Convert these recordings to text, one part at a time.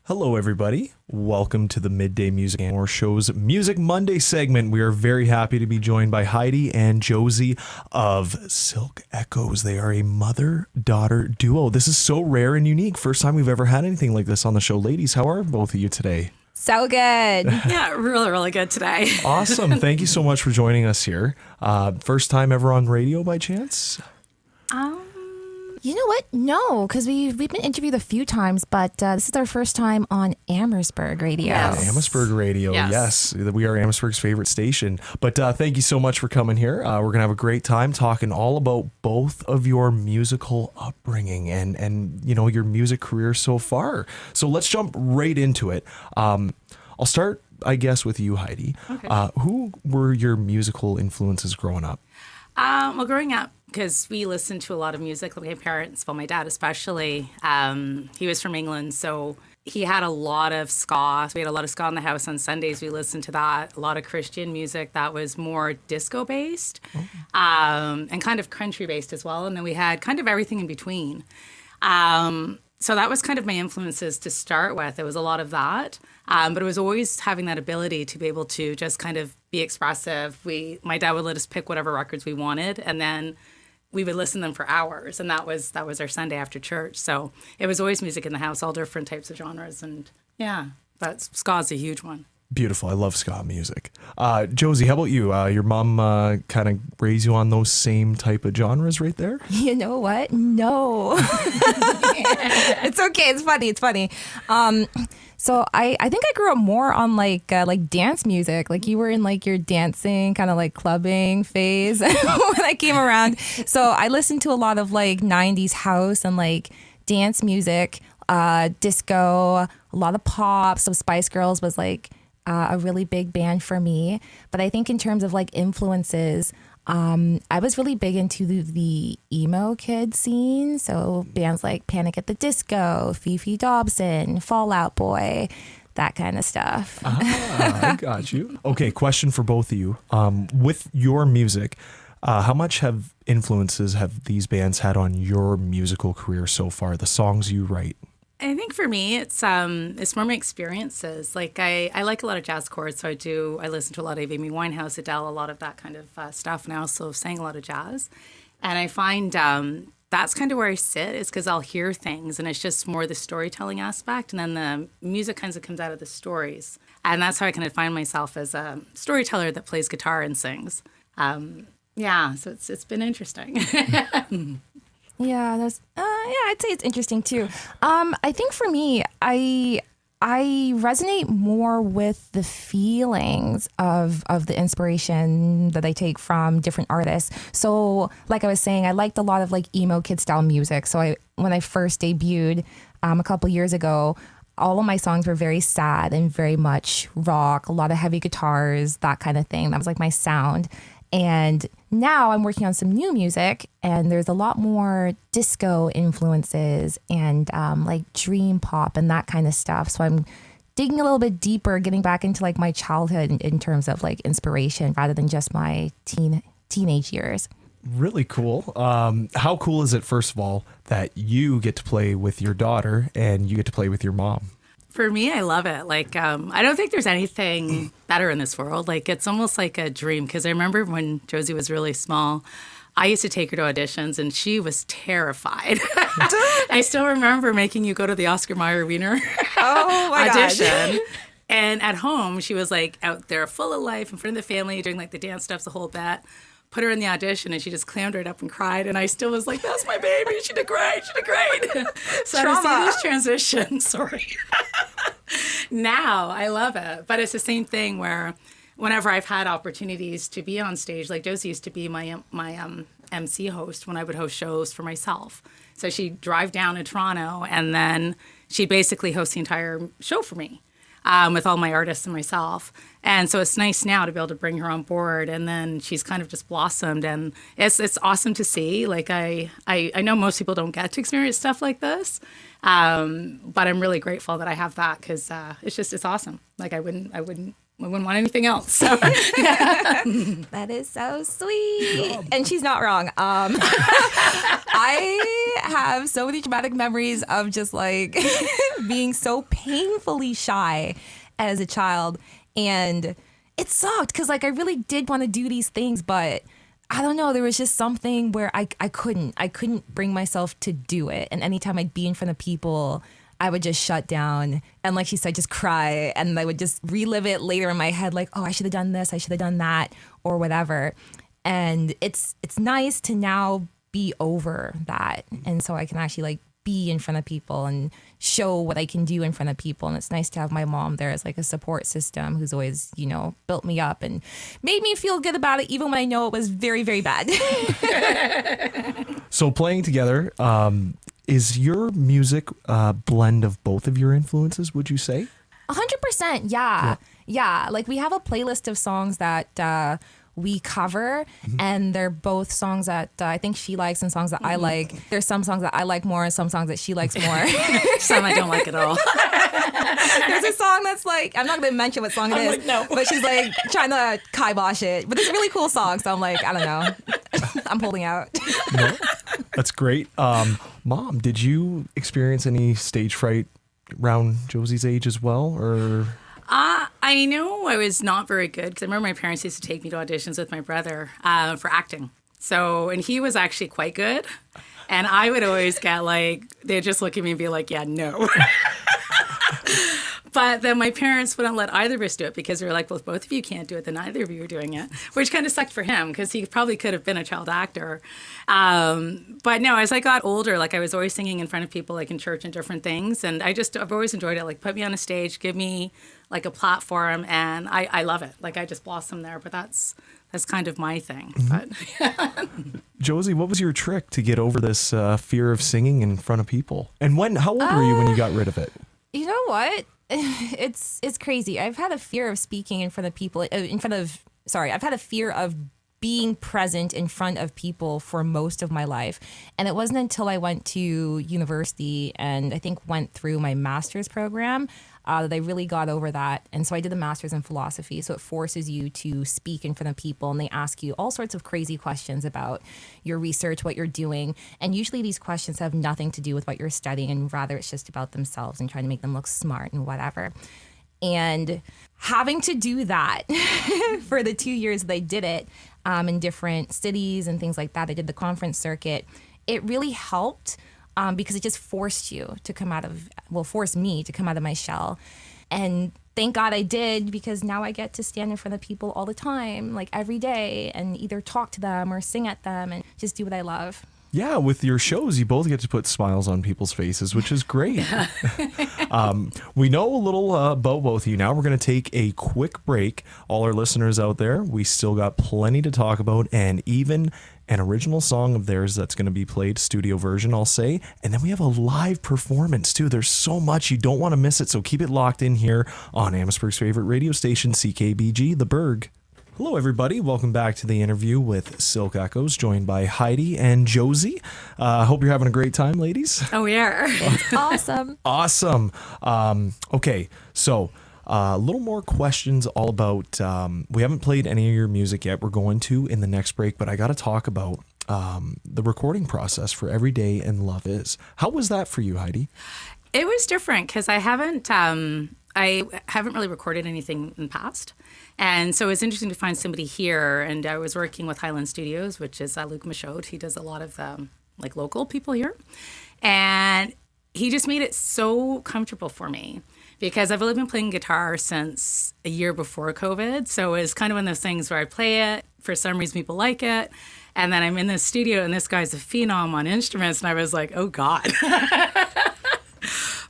Hello, everybody. Welcome to the Midday Music and More Show's Music Monday segment. We are very happy to be joined by Heidi and Josie of Silk Echoes. They are a mother-daughter duo. This is so rare and unique. First time we've ever had anything like this on the show. Ladies, how are both of you today? So good. Yeah, really, really good today. Awesome. Thank you so much for joining us here. First time ever on radio by chance? You know what? No, because we've been interviewed a few times, but this is our first time on Amherstburg Radio. Yes. Amherstburg Radio, yes. We are Amherstburg's favorite station. But thank you so much for coming here. We're going to have a great time talking all about both of your musical upbringing and you know, your music career so far. So let's jump right into it. I'll start, I guess, with you, Heidi. Okay. Who were your musical influences growing up? Well, growing up, because we listened to a lot of music, my parents, well, my dad especially, he was from England, so he had a lot of ska. So we had a lot of ska in the house on Sundays. We listened to that. A lot of Christian music that was more disco-based and kind of country-based as well. And then we had kind of everything in between. So that was kind of my influences to start with. It was a lot of that. But it was always having that ability to be able to just kind of be expressive. My dad would let us pick whatever records we wanted, and then we would listen to them for hours. And that was our Sunday after church. So it was always music in the house, all different types of genres. And yeah, but ska's a huge one. Beautiful. I love ska music. Josie, how about you? Your mom kind of raised you on those same type of genres right there? You know what? No. It's okay. It's funny. So I think I grew up more on like dance music. Like you were in like your dancing kind of like clubbing phase when I came around. So I listened to a lot of like 90s house and like dance music, disco, a lot of pop. So Spice Girls was like a really big band for me. But I think in terms of like influences, I was really big into the emo kid scene. So bands like Panic at the Disco, Fifi Dobson, Fall Out Boy, that kind of stuff. I got you. Okay, question for both of you. With your music, how much influences have these bands had on your musical career so far, the songs you write? I think for me, it's more my experiences. Like I like a lot of jazz chords, so I listen to a lot of Amy Winehouse, Adele, a lot of that kind of stuff, and I also sang a lot of jazz. And I find that's kind of where I sit, is because I'll hear things, and it's just more the storytelling aspect, and then the music kind of comes out of the stories. And that's how I kind of find myself as a storyteller that plays guitar and sings. Yeah, so it's been interesting. Yeah, I'd say it's interesting too. I think for me, I resonate more with the feelings of the inspiration that I take from different artists. So, like I was saying, I liked a lot of like emo kid style music. So when I first debuted a couple years ago, all of my songs were very sad and very much rock, a lot of heavy guitars, that kind of thing. That was like my sound. And now I'm working on some new music, and there's a lot more disco influences and like dream pop and that kind of stuff. So I'm digging a little bit deeper, getting back into like my childhood in terms of like inspiration rather than just my teenage years. Really cool. How cool is it, first of all, that you get to play with your daughter and you get to play with your mom? For me, I love it. Like, I don't think there's anything better in this world. Like, it's almost like a dream. Because I remember when Josie was really small, I used to take her to auditions, and she was terrified. I still remember making you go to the Oscar Mayer Wiener audition. Gosh. And at home, she was like out there full of life in front of the family, doing like the dance stuff, the whole bit. Put her in the audition, and she just clammed right up and cried. And I still was like, that's my baby. She did great. So to see this transition, sorry. Now I love it. But it's the same thing where whenever I've had opportunities to be on stage, like Josie used to be my MC host when I would host shows for myself. So she'd drive down to Toronto, and then she'd basically host the entire show for me. With all my artists and myself. And so it's nice now to be able to bring her on board, and then she's kind of just blossomed, and it's awesome to see. Like I know most people don't get to experience stuff like this, but I'm really grateful that I have that, because it's awesome. Like I wouldn't want anything else. So. That is so sweet. And she's not wrong. I have so many traumatic memories of just like being so painfully shy as a child. And it sucked because like I really did want to do these things, but I don't know. There was just something where I couldn't bring myself to do it. And anytime I'd be in front of people, I would just shut down and, like she said, just cry. And I would just relive it later in my head, like, oh, I should have done this, I should have done that, or whatever. And it's nice to now be over that. And so I can actually like be in front of people and show what I can do in front of people. And it's nice to have my mom there as like a support system who's always, you know, built me up and made me feel good about it, even when I know it was very, very bad. So playing together, is your music a blend of both of your influences, would you say? 100%. Yeah. Like we have a playlist of songs that we cover, and they're both songs that I think she likes and songs that I like. There's some songs that I like more and some songs that she likes more. Some I don't like at all. There's a song that's like, I'm not going to mention what song it is, like, no. but she's like trying to kibosh it. But it's a really cool song, so I'm like, I don't know. I'm holding out. No, that's great. Mom, did you experience any stage fright around Josie's age as well, or? I know I was not very good because I remember my parents used to take me to auditions with my brother for acting. So, and he was actually quite good. And I would always get like, they'd just look at me and be like, yeah, no. But then my parents wouldn't let either of us do it because they were like, well, if both of you can't do it, then neither of you are doing it, which kind of sucked for him because he probably could have been a child actor. But no, as I got older, like I was always singing in front of people, like in church and different things. And I've always enjoyed it. Like put me on a stage, give me like a platform, and I love it. Like I just blossom there, but that's kind of my thing. But Josie, what was your trick to get over this fear of singing in front of people? And how old were you when you got rid of it? You know what? It's crazy. I've had a fear of speaking in front of people, I've had a fear of being present in front of people for most of my life. And it wasn't until I went to university and I think went through my master's program that I really got over that. And so I did a master's in philosophy. So it forces you to speak in front of people, and they ask you all sorts of crazy questions about your research, what you're doing. And usually these questions have nothing to do with what you're studying, and rather it's just about themselves and trying to make them look smart and whatever. And having to do that for the 2 years that I did it in different cities and things like that, I did the conference circuit, it really helped because it just forced me to come out of my shell. And thank God I did, because now I get to stand in front of people all the time, like every day, and either talk to them or sing at them and just do what I love. Yeah, with your shows, you both get to put smiles on people's faces, which is great. We know a little about both of you now. We're going to take a quick break. All our listeners out there, we still got plenty to talk about, and even an original song of theirs that's going to be played, studio version, I'll say. And then we have a live performance, too. There's so much. You don't want to miss it, so keep it locked in here on Amherstburg's favorite radio station, CKBG, The Berg. Hello, everybody. Welcome back to the interview with Silk Echoes, joined by Heidi and Josie. I hope you're having a great time, ladies. oh, we are. Awesome. Awesome. Okay, so a little more questions all about, we haven't played any of your music yet. We're going to in the next break, but I got to talk about the recording process for Every Day and Love Is. How was that for you, Heidi? It was different because I haven't really recorded anything in the past. And so it was interesting to find somebody here. And I was working with Highland Studios, which is Luc Michaud. He does a lot of like local people here. And he just made it so comfortable for me because I've only been playing guitar since a year before COVID. So it was kind of one of those things where I play it. For some reason, people like it. And then I'm in the studio and this guy's a phenom on instruments. And I was like, oh, God.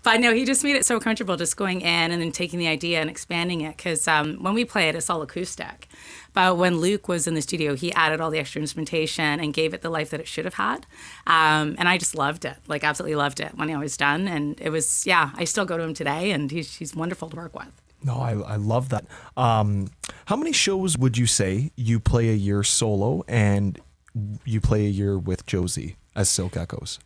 But no, he just made it so comfortable just going in and then taking the idea and expanding it. Because when we play it, it's all acoustic. But when Luke was in the studio, he added all the extra instrumentation and gave it the life that it should have had. And I just loved it, like absolutely loved it when I was done. And it was, I still go to him today, and he's wonderful to work with. No, I love that. How many shows would you say you play a year solo and you play a year with Josie as Silk Echoes?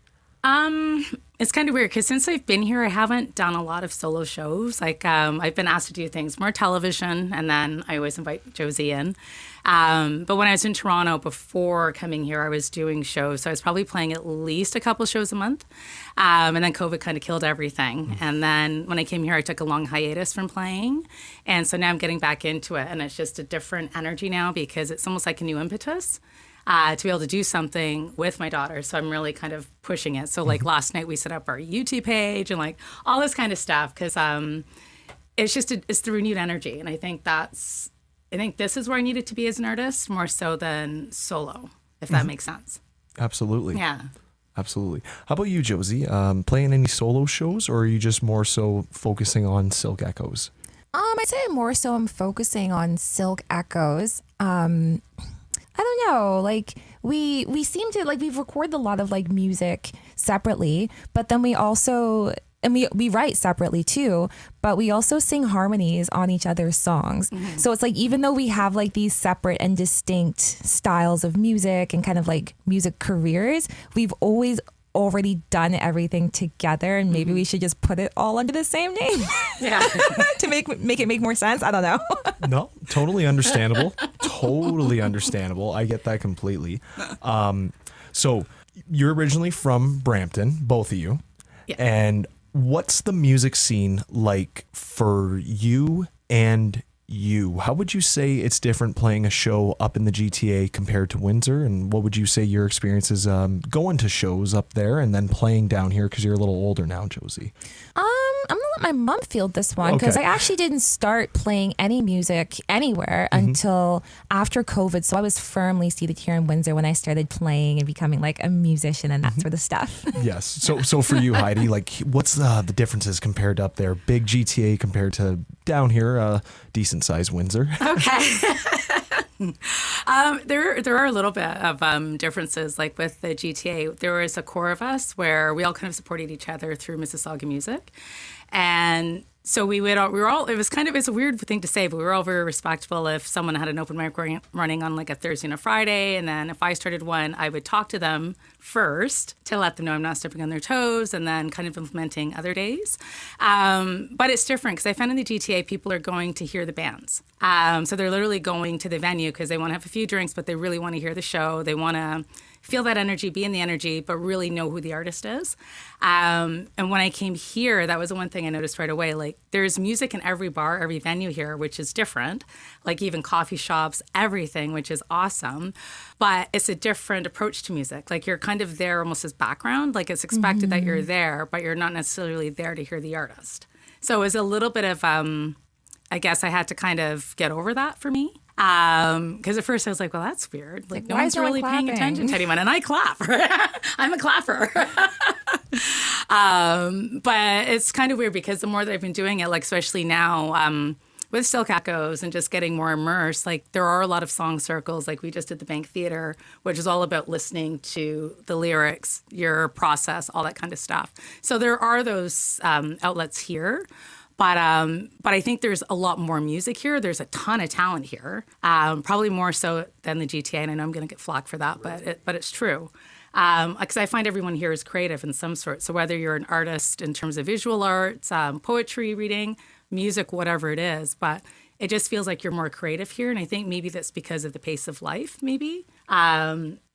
It's kind of weird because since I've been here, I haven't done a lot of solo shows. Like I've been asked to do things more television, and then I always invite Josie in. But when I was in Toronto before coming here, I was doing shows. So I was probably playing at least a couple shows a month. And then COVID kind of killed everything. And then when I came here, I took a long hiatus from playing. And so now I'm getting back into it. And it's just a different energy now because it's almost like a new impetus. To be able to do something with my daughter. So I'm really kind of pushing it. So like last night we set up our YouTube page and like all this kind of stuff because it's just it's the renewed energy. And I think this is where I needed to be as an artist more so than solo, if that makes sense. Absolutely. Yeah. Absolutely. How about you, Josie? Playing any solo shows, or are you just more so focusing on Silk Echoes? I'd say more so I'm focusing on Silk Echoes. I don't know, like we seem to like we've recorded a lot of like music separately, but then we also we write separately too, but we also sing harmonies on each other's songs. So it's like even though we have like these separate and distinct styles of music and kind of like music careers, we've always already done everything together, and maybe we should just put it all under the same name. Yeah. To make it make more sense. I don't know. No, totally understandable. Totally understandable. I get that completely. So you're originally from Brampton, both of you. Yeah. And what's the music scene like for you and you? How would you say it's different playing a show up in the GTA compared to Windsor? And what would you say your experience is going to shows up there and then playing down here because you're a little older now, Josie? I'm gonna let my mom field this one because Okay. I actually didn't start playing any music anywhere until after COVID. So I was firmly seated here in Windsor when I started playing and becoming like a musician and that sort of stuff. Yes. So for you, Heidi, like what's the differences compared to up there? Big GTA compared to down here, decent sized Windsor. Okay. There are a little bit of differences. Like with the GTA, there was a core of us where we all kind of supported each other through Mississauga music, and so we were all. It was kind of, it's a weird thing to say, but we were all very respectful. If someone had an open mic running on like a Thursday and a Friday, and then if I started one, I would talk to them first to let them know I'm not stepping on their toes, and then kind of implementing other days. But it's different because I found in the GTA people are going to hear the bands. So they're literally going to the venue because they want to have a few drinks, but they really want to hear the show. They want to feel that energy, be in the energy, but really know who the artist is. And when I came here, that was the one thing I noticed right away. Like there's music in every bar, every venue here, which is different. Like even coffee shops, everything, which is awesome. But it's a different approach to music. Like you're kind of there almost as background. Like it's expected that you're there, but you're not necessarily there to hear the artist. So it was a little bit of, I guess I had to kind of get over that for me. Because at first I was like, well, that's weird. Like no why one's is no one really paying clapping? attention to anyone. And I clap. I'm a clapper. But it's kind of weird because the more that I've been doing it, like especially now with Silk Echoes and just getting more immersed, like there are a lot of song circles. Like we just did the Bank Theater, which is all about listening to the lyrics, your process, all that kind of stuff. So there are those outlets here. But I think there's a lot more music here. There's a ton of talent here, probably more so than the GTA. And I know I'm going to get flack for that, but it's true. Because I find everyone here is creative in some sort. So whether you're an artist in terms of visual arts, poetry, reading, music, whatever it is, but it just feels like you're more creative here. And I think maybe that's because of the pace of life, maybe.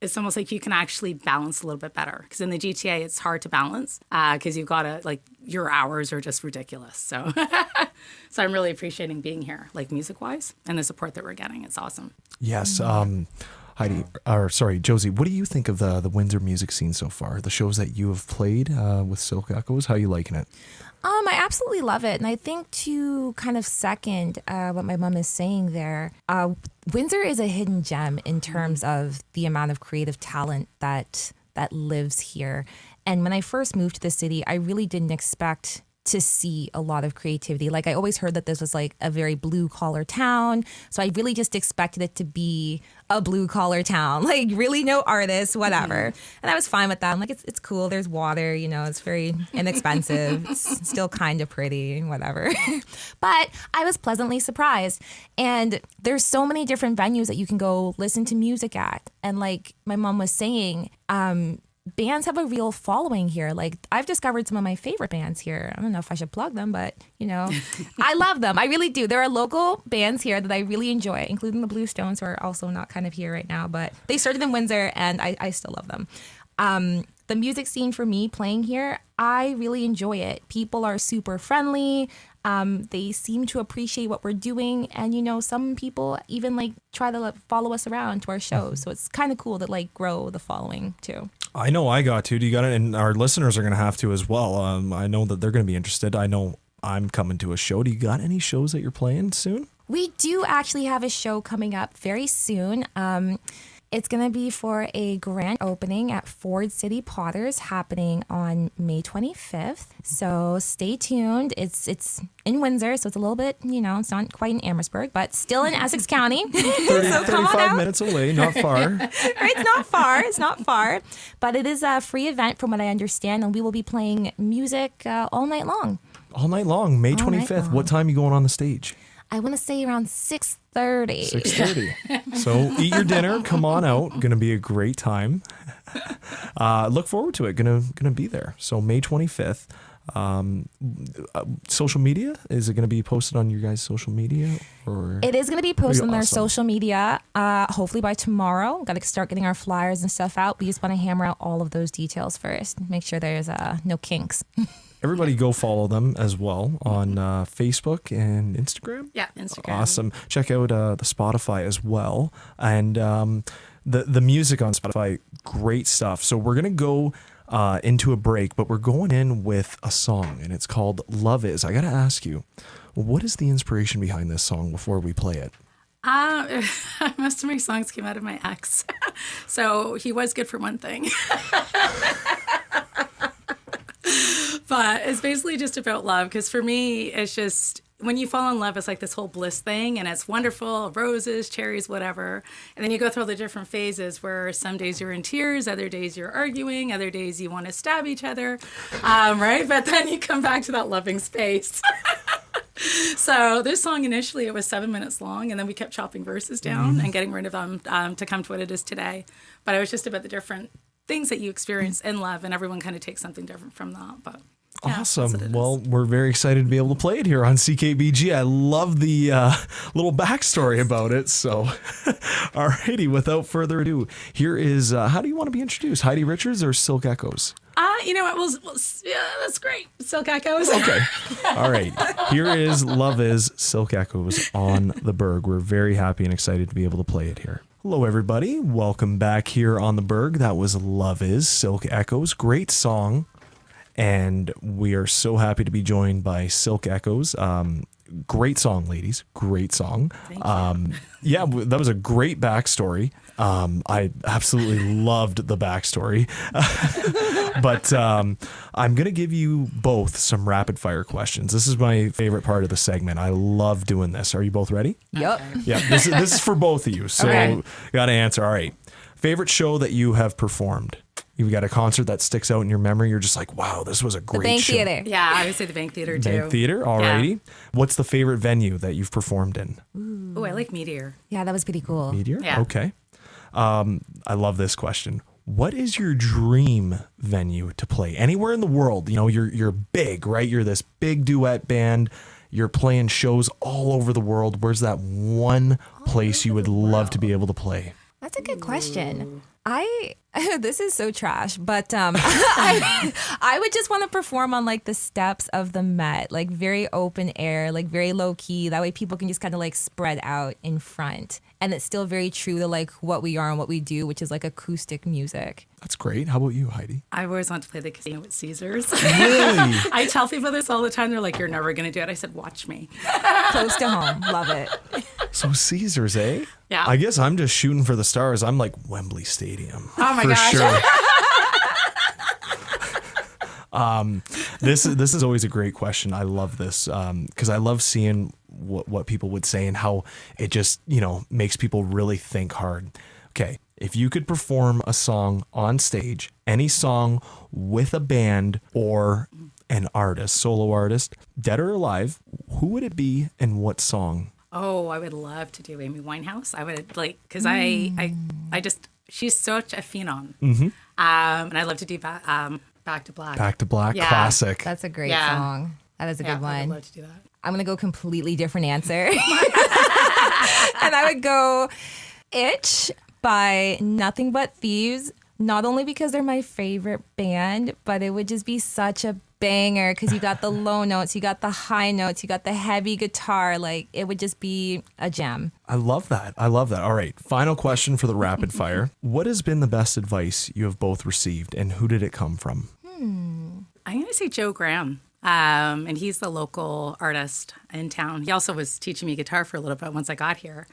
It's almost like you can actually balance a little bit better. Because in the GTA, it's hard to balance because you've got to, like, your hours are just ridiculous. So so I'm really appreciating being here, like music-wise, and the support that we're getting. It's awesome. Yes. Josie, what do you think of the Windsor music scene so far? The shows that you have played with Silk Echoes, how are you liking it? I absolutely love it. And I think to kind of second what my mom is saying there, Windsor is a hidden gem in terms of the amount of creative talent that lives here. And when I first moved to the city, I really didn't expect to see a lot of creativity. Like I always heard that this was like a very blue collar town. So I really just expected it to be a blue collar town, like really no artists, whatever. And I was fine with that. I'm like, it's cool. There's water, you know, it's very inexpensive. It's still kind of pretty, whatever. But I was pleasantly surprised. And there's so many different venues that you can go listen to music at. And like my mom was saying, bands have a real following here. Like I've discovered some of my favorite bands here. I don't know if I should plug them, but I love them. I really do. There are local bands here that I really enjoy, including the Blue Stones, who are also not kind of here right now, but they started in Windsor and I still love them. The music scene for me playing here, I really enjoy it. People are super friendly. They seem to appreciate what we're doing. And, some people even like try to follow us around to our shows. So it's kind of cool to like grow the following too. I know I got to. Do you got it? And our listeners are going to have to as well. I know that they're going to be interested. I know I'm coming to a show. Do you got any shows that you're playing soon? We do actually have a show coming up very soon. It's going to be for a grand opening at Ford City Potters happening on May 25th. So stay tuned. It's in Windsor, so it's a little bit, it's not quite in Amherstburg, but still in Essex County. 35 minutes away, not far. It's not far. But it is a free event from what I understand, and we will be playing music all night long. All night long, May 25th. What time are you going on the stage? I want to say around 6:30. 6:30. So eat your dinner. Come on out. Going to be a great time. Look forward to it. Gonna be there. So May 25th. Social media, is it going to be posted on your guys' social media? Or it is going to be posted on their awesome. social media. Hopefully by tomorrow. Got to start getting our flyers and stuff out. We just want to hammer out all of those details first. Make sure there's no kinks. Everybody go follow them as well on Facebook and Instagram. Yeah, Instagram. Awesome. Check out the Spotify as well. And the music on Spotify, great stuff. So we're going to go into a break, but we're going in with a song, and it's called Love Is. I got to ask you, what is the inspiration behind this song before we play it? Most of my songs came out of my ex. So he was good for one thing. But it's basically just about love, because for me, it's just when you fall in love, it's like this whole bliss thing, and it's wonderful, roses, cherries, whatever. And then you go through all the different phases where some days you're in tears, other days you're arguing, other days you want to stab each other, right? But then you come back to that loving space. So this song, initially, it was 7 minutes long, and then we kept chopping verses down and getting rid of them to come to what it is today. But it was just about the different things that you experience in love, and everyone kind of takes something different from that. But yeah, awesome. Well, we're very excited to be able to play it here on CKBG. I love the little backstory about it. So, alrighty, without further ado, here is, how do you want to be introduced? Heidi Richards or Silk Echoes? You know what? Yeah, that's great. Silk Echoes. Okay. All right. Here is Love Is, Silk Echoes on the Berg. We're very happy and excited to be able to play it here. Hello, everybody. Welcome back here on the Berg. That was Love Is, Silk Echoes. Great song. And we are so happy to be joined by Silk Echoes. Great song, ladies. Great song. Thank you. Yeah, that was a great backstory. I absolutely loved the backstory. But I'm going to give you both some rapid fire questions. This is my favorite part of the segment. I love doing this. Are you both ready? Yep. Yeah, this is for both of you. So Okay. Got to answer. All right. Favorite show that you have performed? You've got a concert that sticks out in your memory. You're just like, wow, this was a great The Bank show. Theater. Yeah, I would say the Bank Theater too. Bank Theater, alrighty. Yeah. What's the favorite venue that you've performed in? Oh, I like Meteor. Yeah, that was pretty cool. Meteor? Yeah. Okay. I love this question. What is your dream venue to play? Anywhere in the world. You know, you're big, right? You're this big duet band. You're playing shows all over the world. Where's that one place you would love to be able to play? That's a good question. This is so trash, but I would just want to perform on like the steps of the Met, like very open air, like very low key. That way people can just kind of like spread out in front. And it's still very true to like what we are and what we do, which is like acoustic music. That's great. How about you, Heidi? I always want to play the casino with Caesars. Really? I tell people this all the time. They're like, you're never going to do it. I said, watch me. Close to home. Love it. So Caesars, eh? Yeah. I guess I'm just shooting for the stars. I'm like Wembley Stadium. Oh my for gosh. Sure. This is always a great question. I love this because I love seeing what people would say and how it just, makes people really think hard. Okay, if you could perform a song on stage, any song with a band or an artist, solo artist, dead or alive, who would it be and what song? Oh, I would love to do Amy Winehouse. I would like, because I she's such a phenom. And I love to do Back to Black. Back to Black, Yeah. classic. That's a great Yeah. song. That is a good I would one. love to do that. I'm going to go completely different answer. And I would go Itch by Nothing But Thieves. Not only because they're my favorite band, but it would just be such a banger because you got the low notes, you got the high notes, you got the heavy guitar. Like, it would just be a gem. I love that. All right. Final question for the rapid fire. What has been the best advice you have both received, and who did it come from? I'm going to say Joe Graham. And he's the local artist in town. He also was teaching me guitar for a little bit once I got here.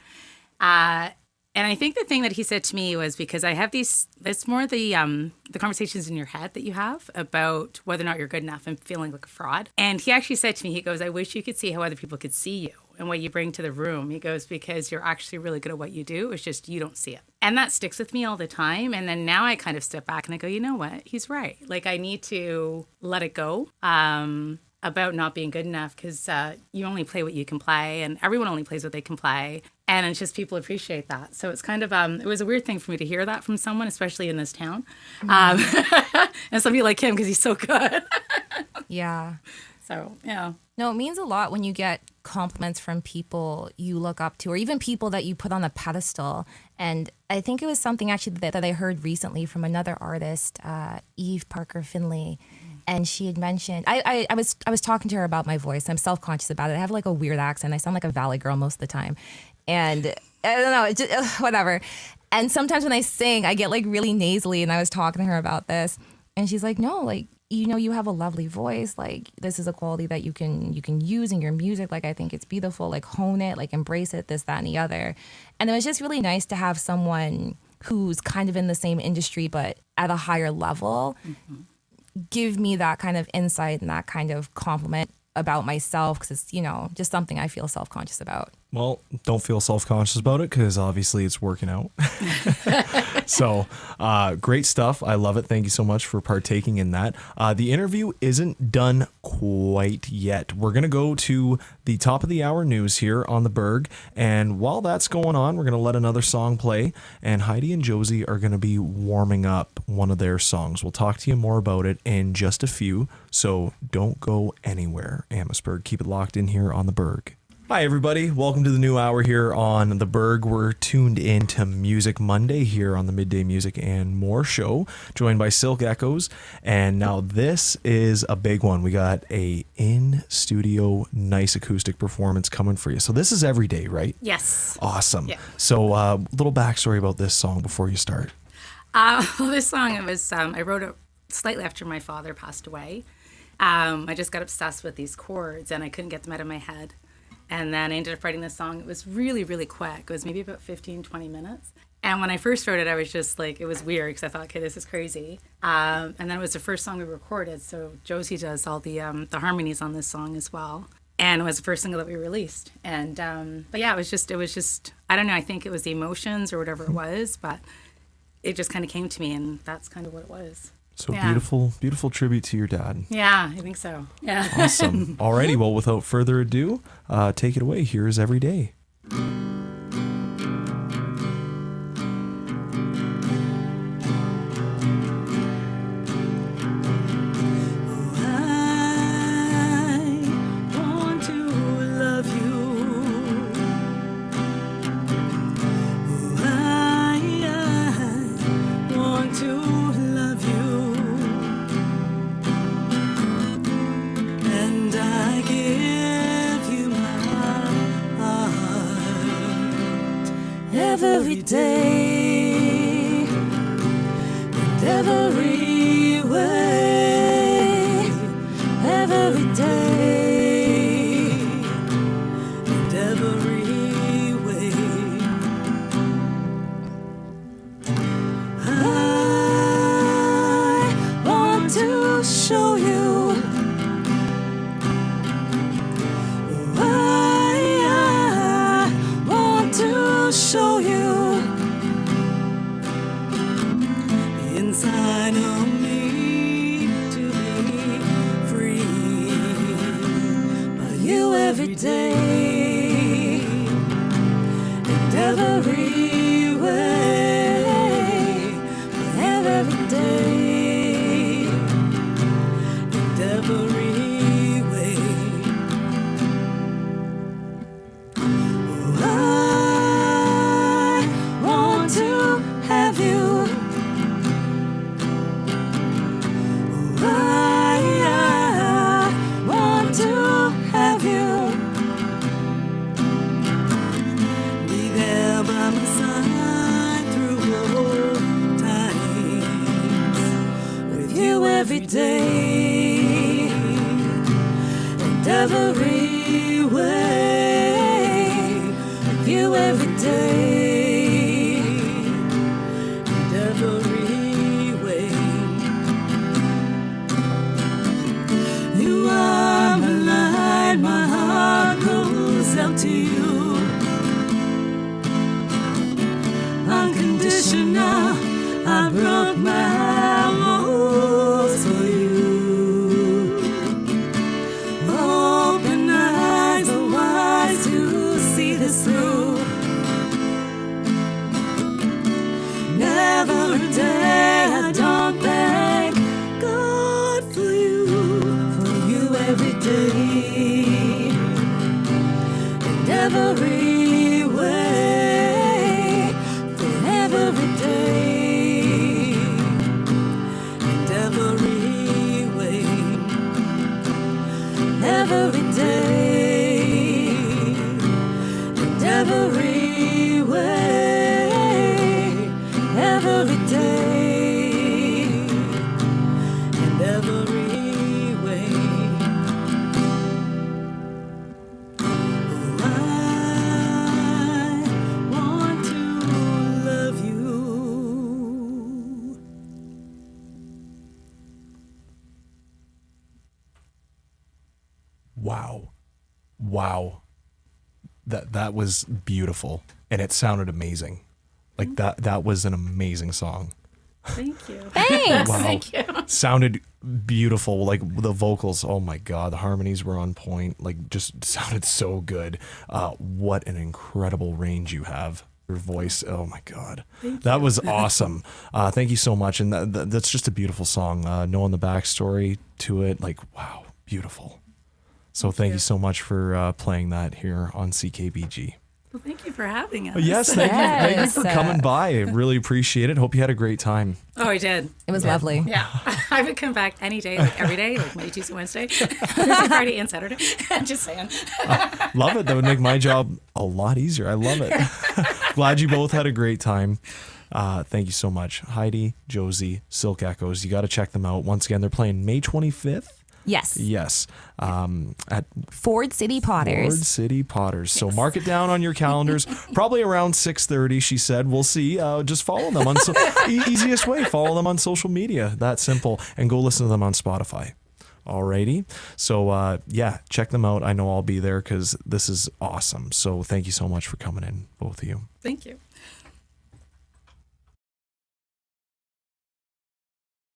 And I think the thing that he said to me was because I have these, it's more the conversations in your head that you have about whether or not you're good enough and feeling like a fraud. And he actually said to me, he goes, I wish you could see how other people could see you and what you bring to the room. He goes, because you're actually really good at what you do. It's just you don't see it. And that sticks with me all the time. And then now I kind of step back and I go, you know what? He's right. Like, I need to let it go. About not being good enough because you only play what you can play and everyone only plays what they can play. And it's just people appreciate that. So it's kind of, it was a weird thing for me to hear that from someone, especially in this town. And somebody like him because he's so good. Yeah. So, yeah. No, it means a lot when you get compliments from people you look up to or even people that you put on a pedestal. And I think it was something actually that I heard recently from another artist, Eve Parker Finley. And she had mentioned, I was talking to her about my voice. I'm self-conscious about it. I have like a weird accent. I sound like a valley girl most of the time. And I don't know, it's just, whatever. And sometimes when I sing, I get like really nasally. And I was talking to her about this. And she's like, no, like, you know, you have a lovely voice. Like, this is a quality that you can use in your music. Like, I think it's beautiful. Like, hone it, like, embrace it, this, that, and the other. And it was just really nice to have someone who's kind of in the same industry, but at a higher level, give me that kind of insight and that kind of compliment about myself because it's, you know, just something I feel self-conscious about. Well, don't feel self-conscious about it because obviously it's working out. So great stuff. I love it. Thank you so much for partaking in that. The interview isn't done quite yet. We're going to go to the top of the hour news here on the Berg. And while that's going on, we're going to let another song play. And Heidi and Josie are going to be warming up one of their songs. We'll talk to you more about it in just a few. So don't go anywhere, Amherstburg. Keep it locked in here on the Berg. Hi, everybody. Welcome to the new hour here on the Berg. We're tuned in to Music Monday here on the Midday Music and More show, joined by Silk Echoes. And now this is a big one. We got a in-studio nice acoustic performance coming for you. So this is every day, right? Yes. Awesome. Yeah. So little backstory about this song before you start. Well, this song, it was, I wrote it slightly after my father passed away. I just got obsessed with these chords and I couldn't get them out of my head. And then I ended up writing this song. It was really, really quick. It was maybe about 15, 20 minutes. And when I first wrote it, I was just like, it was weird because I thought, okay, this is crazy. And then it was the first song we recorded. So Josie does all the harmonies on this song as well. And it was the first single that we released. And, but yeah, it was just, I don't know, I think it was the emotions or whatever it was, but it just kind of came to me and that's kind of what it was. So Yeah. beautiful tribute to your dad. Yeah, I think so. Yeah. Awesome. Alrighty, well, without further ado, take it away. Here's Every Day. Every day and every way, every day and every way. I want to show you I want to show you inside of me to be free by you every day and every way. way with you every day and every way. You are my light, my heart goes out to you. Unconditional, I broke my walls for you. Open eyes, the wise to see this through. Never a day I don't thank God for you every day and every way, for every day and every way, every day and every way, every day and every way. Oh, I want to love you. Wow. Wow. That was beautiful, and it sounded amazing. Like that was an amazing song. Thank you. Thanks. Wow. Thank you. Sounded beautiful. Like the vocals, oh my God, the harmonies were on point. Like just sounded so good. What an incredible range you have. Your voice, oh my God. That was awesome. Thank you so much. And that's just a beautiful song. Knowing the backstory to it, like, wow, beautiful. So thank you so much for playing that here on CKBG. Well, thank you for having us. Yes, thank you Yes. for coming by. I really appreciate it. Hope you had a great time. Oh, I did. It was lovely. Yeah. I would come back any day, like every day, like Monday, Tuesday, Wednesday, Thursday, Friday, and Saturday. Just saying. Love it. That would make my job a lot easier. I love it. Glad you both had a great time. Thank you so much. Heidi, Josie, Silk Echoes. You got to check them out. Once again, they're playing May 25th. Yes. Yes. At Ford City Ford Potters. City Potters. So mark it down on your calendars. Probably around 6:30, she said. We'll see. Just follow them on easiest way. Follow them on social media. That simple. And go listen to them on Spotify. Alrighty. So yeah, check them out. I know I'll be there because this is awesome. So thank you so much for coming in, both of you. Thank you.